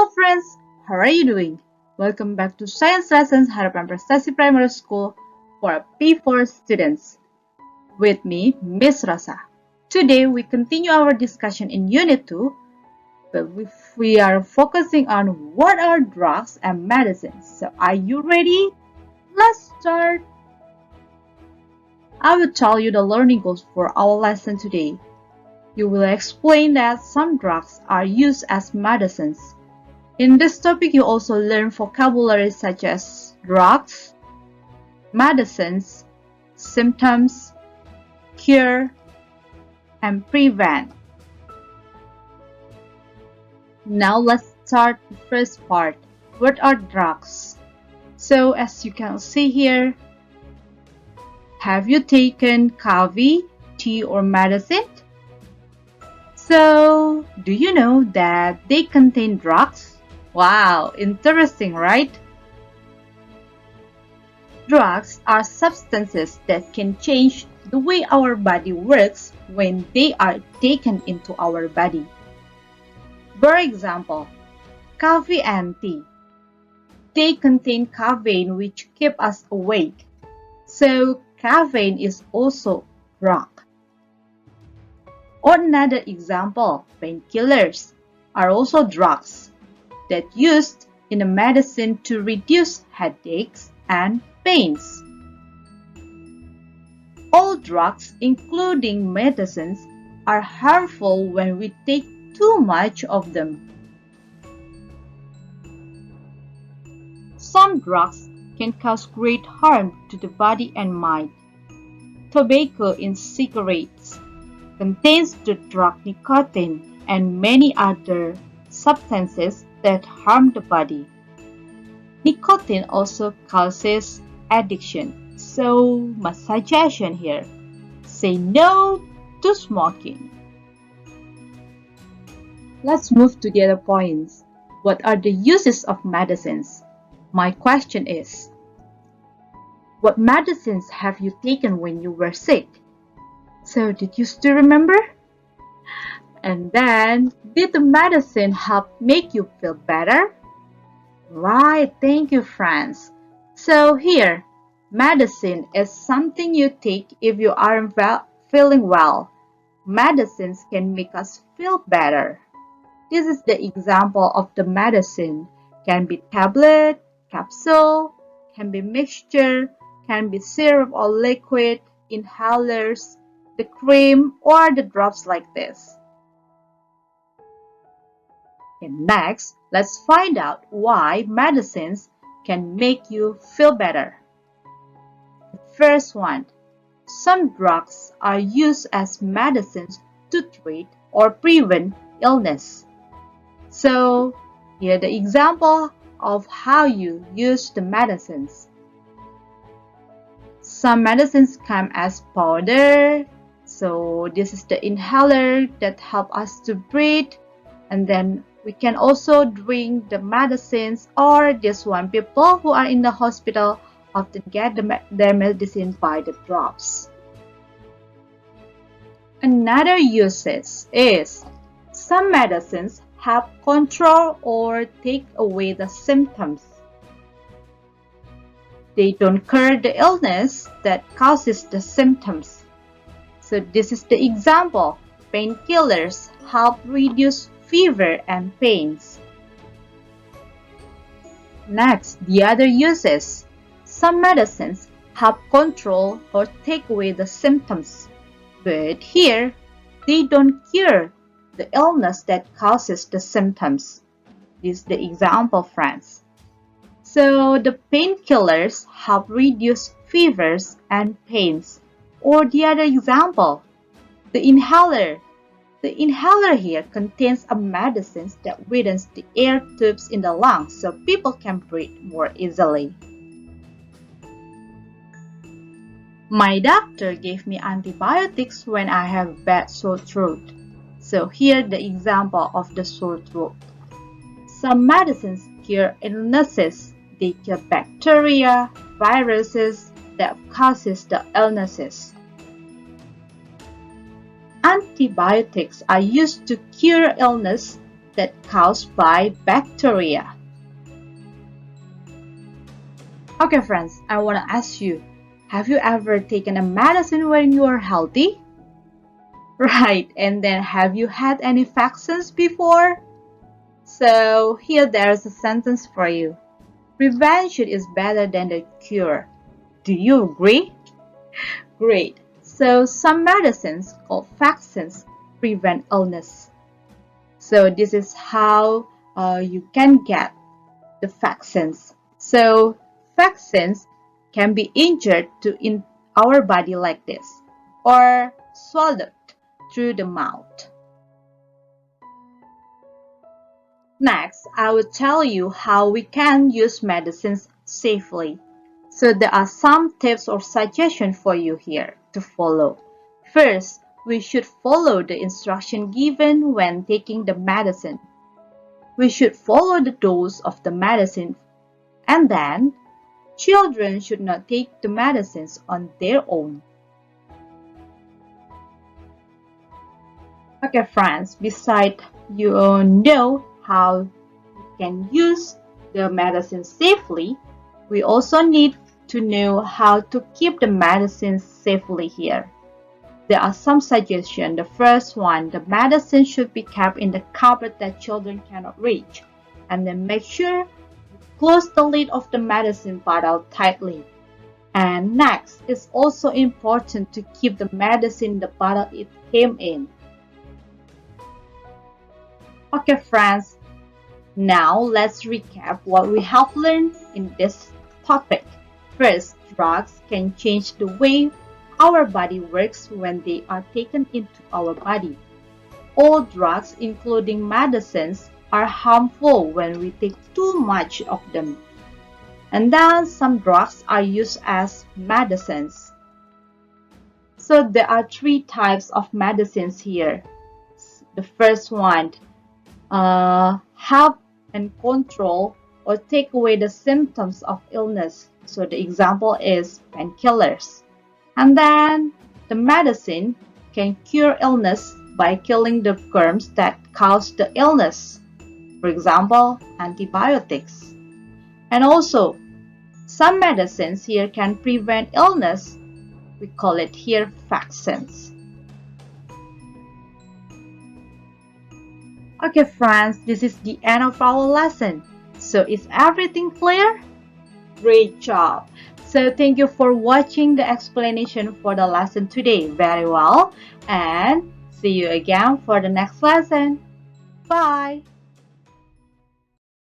Hello friends, how are you doing? Welcome back to Science Lessons Harapan Prestasi Primary School for P4 students. With me, Miss Rasa. Today we continue our discussion in Unit 2, but we are focusing on what are drugs and medicines. So are you ready? Let's start. I will tell you the learning goals for our lesson today. You will explain that some drugs are used as medicines. In this topic, you also learn vocabulary such as drugs, medicines, symptoms, cure, and prevent. Now let's start the first part. What are drugs? So as you can see here, have you taken coffee, tea, or medicine? So, do you know that they contain drugs? Wow, interesting, right? Drugs are substances that can change the way our body works when they are taken into our body. For example, coffee and tea. They contain caffeine which keep us awake. So, caffeine is also drug. Or another example, painkillers are also drugs that used in a medicine to reduce headaches and pains. All drugs, including medicines, are harmful when we take too much of them. Some drugs can cause great harm to the body and mind. Tobacco in cigarettes contains the drug nicotine and many other substances that harm the body. Nicotine also causes addiction, so my suggestion here, say no to smoking. Let's move to the other points. What are the uses of medicines? My question is, what medicines have you taken when you were sick? So, did you still remember? And then, did the medicine help make you feel better? Right, thank you, friends. So here, medicine is something you take if you aren't feeling well. Medicines can make us feel better. This is the example of the medicine. Can be tablet, capsule, can be mixture, can be syrup or liquid, inhalers, the cream, or the drops like this. And next, let's find out why medicines can make you feel better. The first one, some drugs are used as medicines to treat or prevent illness. So, here the example of how you use the medicines. Some medicines come as powder. So this is the inhaler that help us to breathe, and then we can also drink the medicines, or this one, people who are in the hospital often get their medicine by the drops. Another usage is some medicines help control or take away the symptoms. They don't cure the illness that causes the symptoms. So this is the example. Painkillers help reduce fever and pains. Next, the other uses. Some medicines help control or take away the symptoms. But here, they don't cure the illness that causes the symptoms. This is the example, friends. So the painkillers help reduce fevers and pains. Or the other example, the inhaler. The inhaler here contains a medicine that widens the air tubes in the lungs so people can breathe more easily. My doctor gave me antibiotics when I have bad sore throat. So here the example of the sore throat. Some medicines cure illnesses. They cure bacteria, viruses that causes the illnesses. Antibiotics are used to cure illness that caused by bacteria. Okay friends, I want to ask you, have you ever taken a medicine when you are healthy? Right, and then have you had any vaccines before? So here there's a sentence for you. Prevention is better than the cure. Do you agree? Great. So some medicines called vaccines prevent illness. So this is how you can get the vaccines. So vaccines can be injured in our body like this or swallowed through the mouth. Next, I will tell you how we can use medicines safely. So there are some tips or suggestions for you here to follow. First, we should follow the instruction given when taking the medicine. We should follow the dose of the medicine, and then children should not take the medicines on their own. Okay friends, besides you know how you can use the medicine safely, we also need to know how to keep the medicines safely here. There are some suggestions. The first one, the medicine should be kept in the cupboard that children cannot reach. And then make sure you close the lid of the medicine bottle tightly. And next, it's also important to keep the medicine in the bottle it came in. Okay friends, now let's recap what we have learned in this topic. First, drugs can change the way our body works when they are taken into our body. All drugs, including medicines, are harmful when we take too much of them. And then some drugs are used as medicines. So there are three types of medicines here. The first one, help and control or take away the symptoms of illness. So the example is painkillers. And then the medicine can cure illness by killing the germs that cause the illness. For example, antibiotics. And also, some medicines here can prevent illness. We call it here vaccines. Okay friends, this is the end of our lesson. So is everything clear? Great job! So thank you for watching the explanation for the lesson today very well, and see you again for the next lesson. Bye!